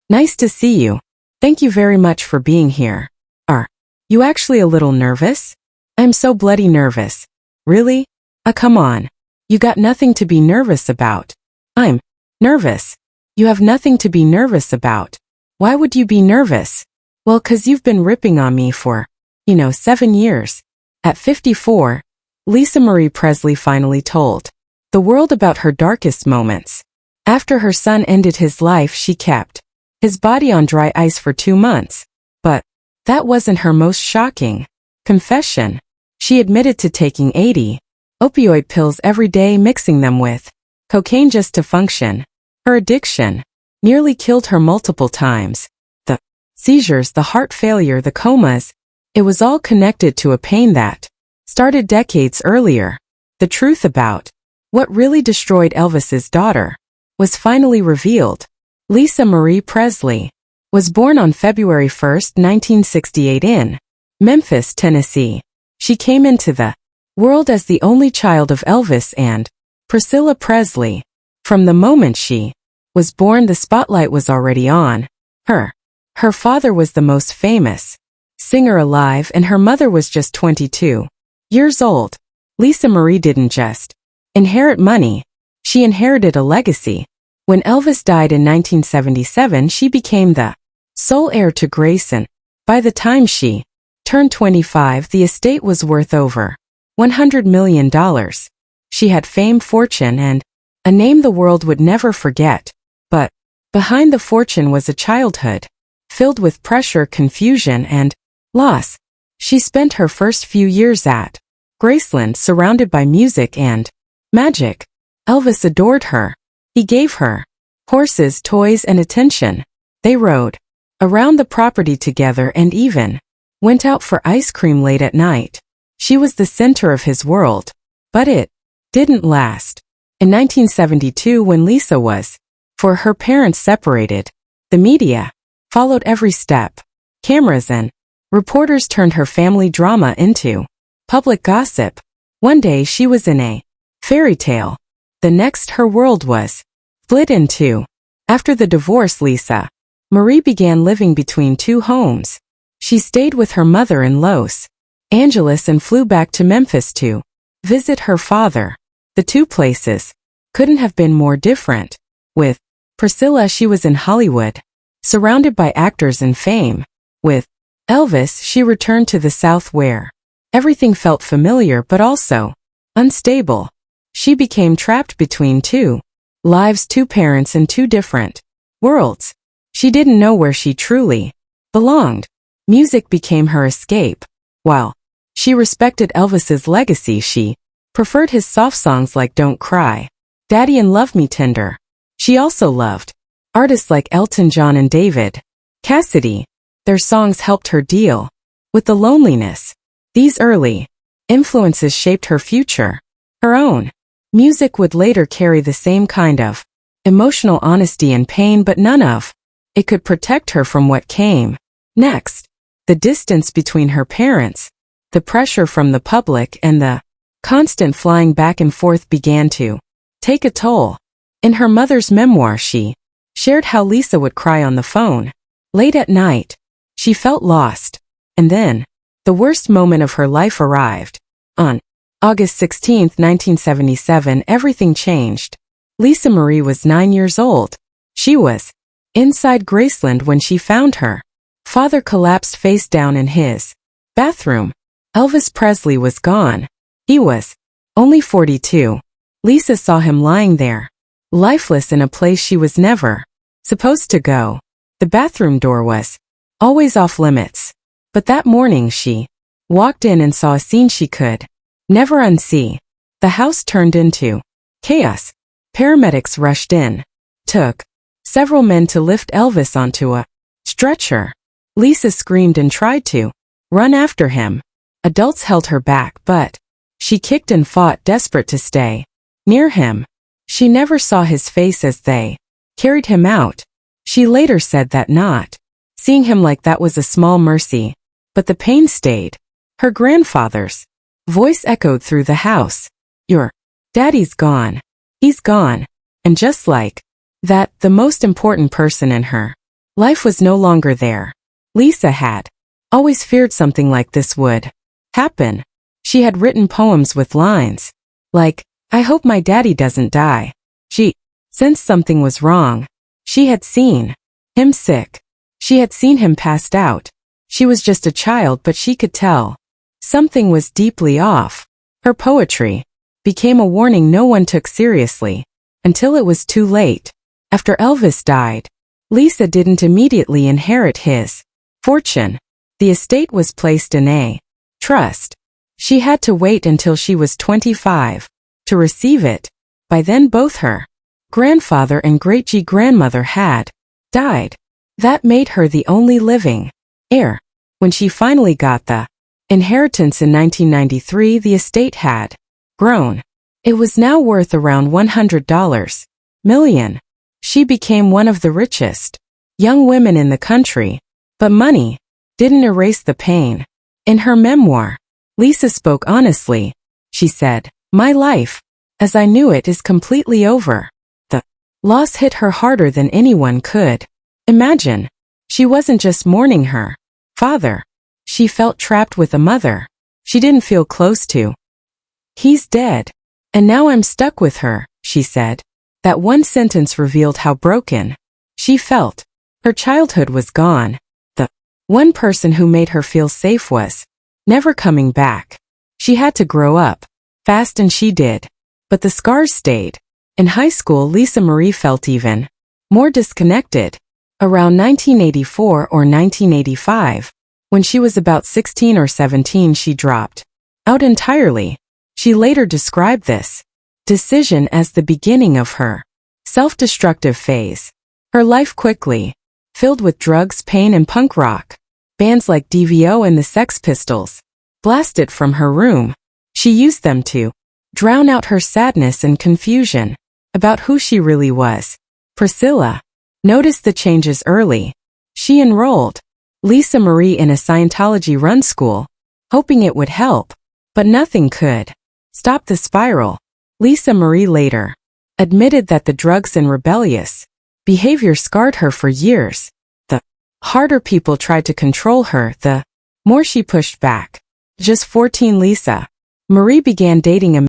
Nice to see you. Thank you very much for being here. Are you actually a little nervous? I'm so bloody nervous. Really? Come on. You got nothing to be nervous about. I'm nervous. You have nothing to be nervous about. Why would you be nervous? Well, 'cause you've been ripping on me for, 7 years. At 54, Lisa Marie Presley finally told the world about her darkest moments. After her son ended his life, she kept his body on dry ice for 2 months. But that wasn't her most shocking confession. She admitted to taking 80 opioid pills every day, mixing them with cocaine just to function. Her addiction nearly killed her multiple times. The seizures, the heart failure, the comas, it was all connected to a pain that started decades earlier. The truth about what really destroyed Elvis's daughter was finally revealed. Lisa Marie Presley was born on February 1, 1968 in Memphis, Tennessee. She came into the world as the only child of Elvis and Priscilla Presley. From the moment she was born, the spotlight was already on her. Her father was the most famous singer alive, and her mother was just 22 years old. Lisa Marie didn't just inherit money, she inherited a legacy. When Elvis died in 1977, she became the sole heir to Grayson. By the time she turned 25, the estate was worth over $100 million. She had fame, fortune, and a name the world would never forget. But behind the fortune was a childhood filled with pressure, confusion, and loss. She spent her first few years at Graceland, surrounded by music and magic. Elvis adored her. He gave her horses, toys, and attention. They rode around the property together and even went out for ice cream late at night. She was the center of his world. But it didn't last. In 1972, when Lisa was her parents separated, the media followed every step. Cameras and reporters turned her family drama into public gossip. One day she was in a fairy tale. The next, her world was split in two. After the divorce, Lisa Marie began living between two homes. She stayed with her mother in Los Angeles and flew back to Memphis to visit her father. The two places couldn't have been more different. With Priscilla, she was in Hollywood, surrounded by actors and fame. With Elvis, she returned to the South, where everything felt familiar but also unstable. She became trapped between two lives, two parents, and two different worlds. She didn't know where she truly belonged. Music became her escape. While she respected Elvis's legacy, she preferred his soft songs like Don't Cry, Daddy, and Love Me Tender. She also loved artists like Elton John and David Cassidy. Their songs helped her deal with the loneliness. These early influences shaped her future. Her own music would later carry the same kind of emotional honesty and pain, but none of it could protect her from what came next. The distance between her parents, the pressure from the public, and the constant flying back and forth began to take a toll. In her mother's memoir, she shared how Lisa would cry on the phone late at night. She felt lost. And then the worst moment of her life arrived. On August 16, 1977, everything changed. Lisa Marie was 9 years old. She was inside Graceland when she found her father collapsed face down in his bathroom. Elvis Presley was gone. He was only 42. Lisa saw him lying there, lifeless, in a place she was never supposed to go. The bathroom door was always off limits. But that morning she walked in and saw a scene she could never unsee. The house turned into chaos. Paramedics rushed in. Took several men to lift Elvis onto a stretcher. Lisa screamed and tried to run after him. Adults held her back, but she kicked and fought, desperate to stay near him. She never saw his face as they carried him out. She later said that not seeing him like that was a small mercy, but the pain stayed. Her grandfather's voice echoed through the house. Your daddy's gone. He's gone. And just like that, the most important person in her Life was no longer there. Lisa had always feared something like this would happen. She had written poems with lines like, "I hope my daddy doesn't die." She sensed something was wrong. She had seen him sick. She had seen him passed out. She was just a child, but she could tell something was deeply off. Her poetry became a warning no one took seriously until it was too late. After Elvis died, Lisa didn't immediately inherit his fortune. The estate was placed in a trust. She had to wait until she was 25 to receive it. By then both her grandfather and great-grandmother had died. That made her the only living heir. When she finally got the inheritance in 1993, the estate had grown. It was now worth around $100 million. She became one of the richest young women in the country. But money didn't erase the pain. In her memoir, Lisa spoke honestly. She said, "My life, as I knew it, is completely over." The loss hit her harder than anyone could imagine. She wasn't just mourning her father. She felt trapped with a mother she didn't feel close to. "He's dead. And now I'm stuck with her," she said. That one sentence revealed how broken she felt. Her childhood was gone. The one person who made her feel safe was never coming back. She had to grow up fast, and she did. But the scars stayed. In high school, Lisa Marie felt even more disconnected. Around 1984 or 1985, when she was about 16 or 17, she dropped out entirely. She later described this decision as the beginning of her self-destructive phase. Her life quickly filled with drugs, pain, and punk rock. Bands like DVO and the Sex Pistols blasted from her room. She used them to drown out her sadness and confusion about who she really was. Priscilla noticed the changes early. She enrolled Lisa Marie in a Scientology-run school, hoping it would help, but nothing could stop the spiral. Lisa Marie later admitted that the drugs and rebellious behavior scarred her for years. The harder people tried to control her, the more she pushed back. Just 14, Lisa Marie began dating a